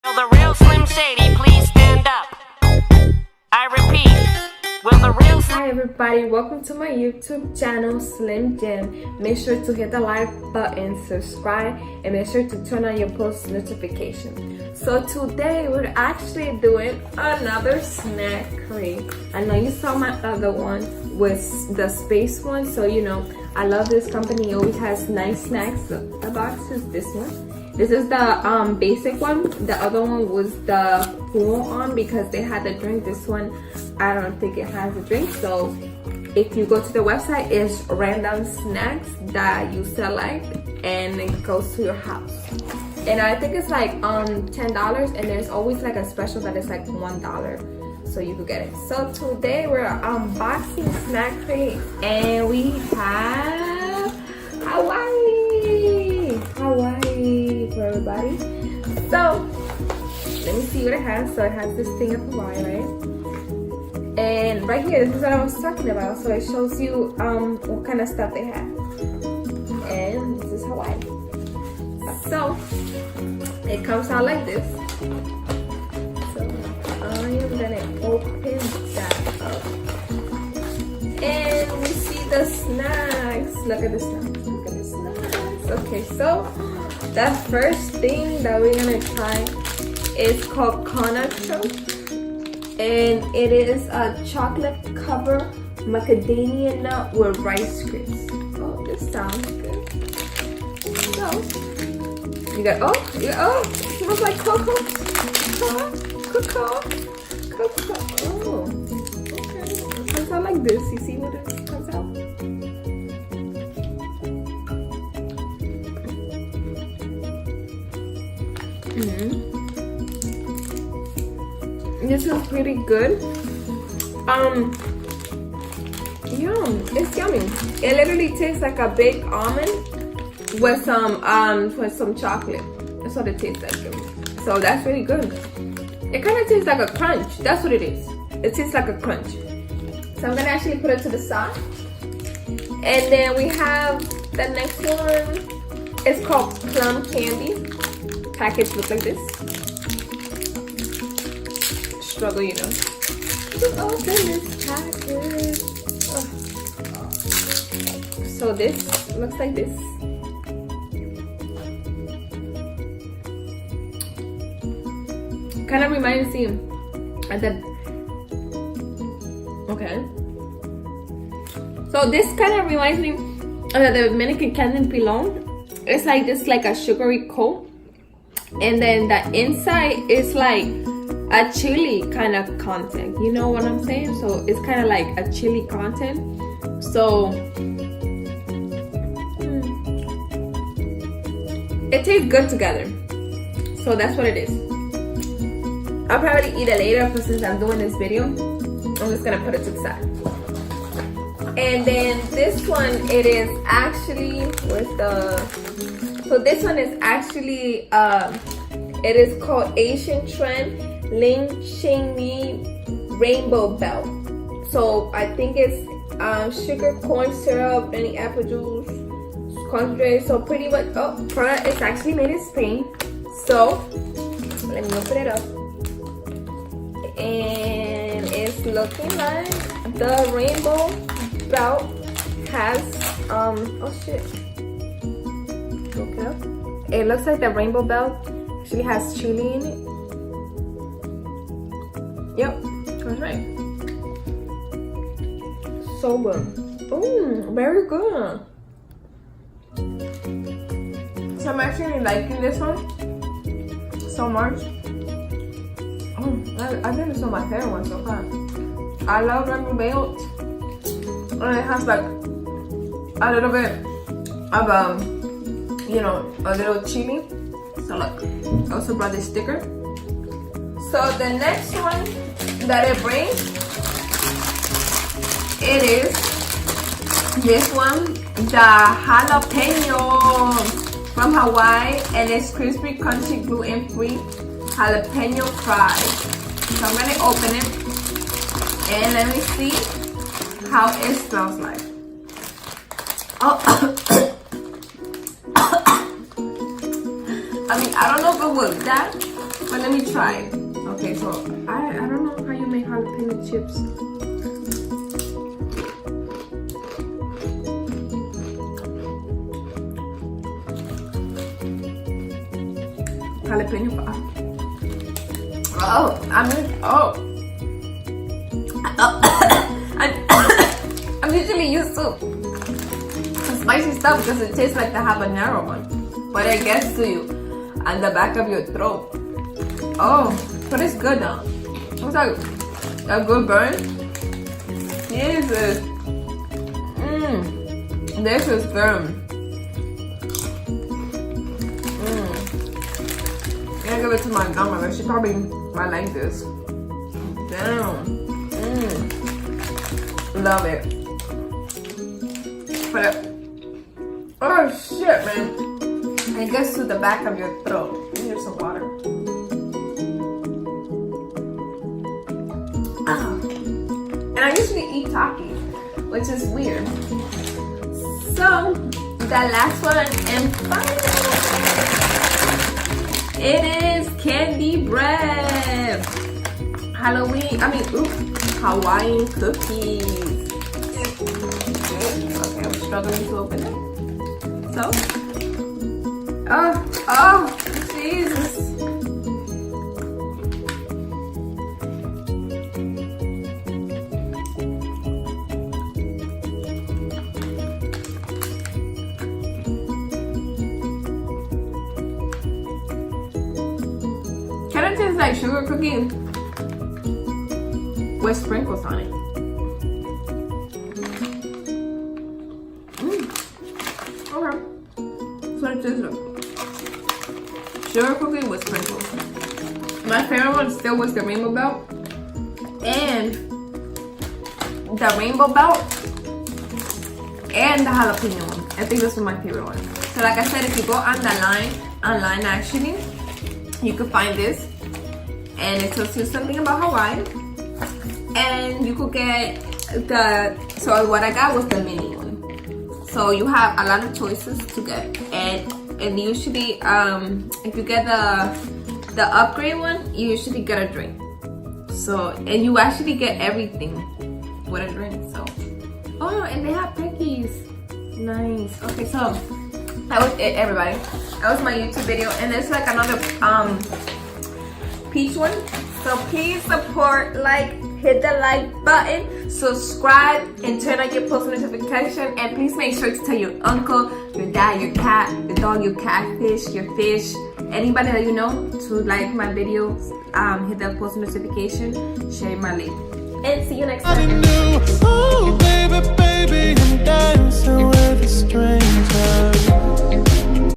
Will the real Slim Shady please stand up? I repeat, will the real Hi everybody, welcome to my YouTube channel Slim Jim. Make sure to hit the like button, subscribe, and make sure to turn on your post notifications. So today we're actually doing another snack crate. I know you saw my other one with the space one, so you know I love this company. It always has nice snacks. The box is this one. This is the basic one. The other one was the full on because they had the drink. This one, I don't think it has a drink. So if you go to the website, it's random snacks that you select and it goes to your house. And I think it's like $10, and there's always like a special that is like $1. So you could get it. So today we're unboxing snack crate, and we have Hawaii for everybody. So let me see what it has. So it has this thing of Hawaii, right? And right here, this is what I was talking about. So it shows you what kind of stuff they have. And this is Hawaii. So it comes out like this. So I am gonna open that up. And we see the snacks. Look at the snacks. Look at the snacks. Okay, so the first thing that we're gonna try is called Conacho, and it is a chocolate covered macadamia nut with Rice Krispies. Oh, this sounds good. So you got it smells like cocoa. Oh, okay. It comes out like this. You see what it comes out? This is pretty good. Yum, it's yummy. It literally tastes like a big almond with some chocolate. That's what it tastes like. So that's really good. It kind of tastes like a crunch. That's what it is. It tastes like a crunch. So I'm gonna actually put it to the side. And then we have the next one. It's called Plum Candy. Package looks like this. Struggle, you know. To open this package. Oh. So this looks like this. Kind of reminds me of the. Okay. So this kind of reminds me of the Dominican Candy Pilon. It's like this, like a sugary coat, and then the inside is like a chili kind of content. You know what I'm saying? So it's kind of like a chili content. So it tastes good together. So that's what it is. I'll probably eat it later, but since I'm doing this video, I'm just gonna put it to the side. And then this one, it is actually with the. So this one is actually it is called Asian Trend Ling Xingmi Rainbow Belt. So I think it's sugar, corn syrup, any apple juice, concentrate. So pretty much, product is actually made in Spain. So let me open it up. And it's looking like the rainbow belt has oh shit. Look it up. It looks like the rainbow belt actually has chili in it. Yep, that's right. So good. Oh, very good. So I'm actually liking this one so much. I think it's my favorite one so far. I love rainbow belt. And it has like a little bit of you know, a little chili. So look, I also brought this sticker. So the next one that it brings, it is this one, the jalapeno from Hawaii, and it's crispy, crunchy, gluten-free jalapeno fries. So I'm gonna open it and let me see how it smells like. Oh. I mean, I don't know if it was that, But let me try. Okay, so I don't know how you make jalapeno chips. Jalapeno. Oh, I'm usually used to spicy stuff because it tastes like the habanero one, but it gets to you at the back of your throat. Oh, but it's good though. It's like a good burn. Jesus. This is good. I'm gonna give it to my grandmother. She probably might like this. Damn. Love it. But oh shit, man. It gets to the back of your throat. Here's some water. And I usually eat Takis, which is weird. So, the last one and final. It is candy bread. Hawaiian cookies. Okay, I'm struggling to open it. So, oh, Jesus. Kind of tastes like sugar cookie with sprinkles on it. Okay. So it tastes like sugar cookie with sprinkles. My favorite one still was the rainbow belt. And the rainbow belt and the jalapeno one. I think this was my favorite one. So like I said, if you go on the online actually, you could find this. And it tells you something about Hawaii. And you could get so what I got was the mini one. So you have a lot of choices to get. And usually, if you get the upgrade one, you usually get a drink. So, and you actually get everything with a drink. So, oh, and they have Peckies. Nice. Okay, so that was it, everybody. That was my YouTube video. And there's like another peach one. So please support, hit the like button, subscribe, and turn on your post notification. And please make sure to tell your uncle, your dad, your cat, your dog, your catfish, your fish, anybody that you know to like my videos. Hit the post notification, share my link, and see you next time.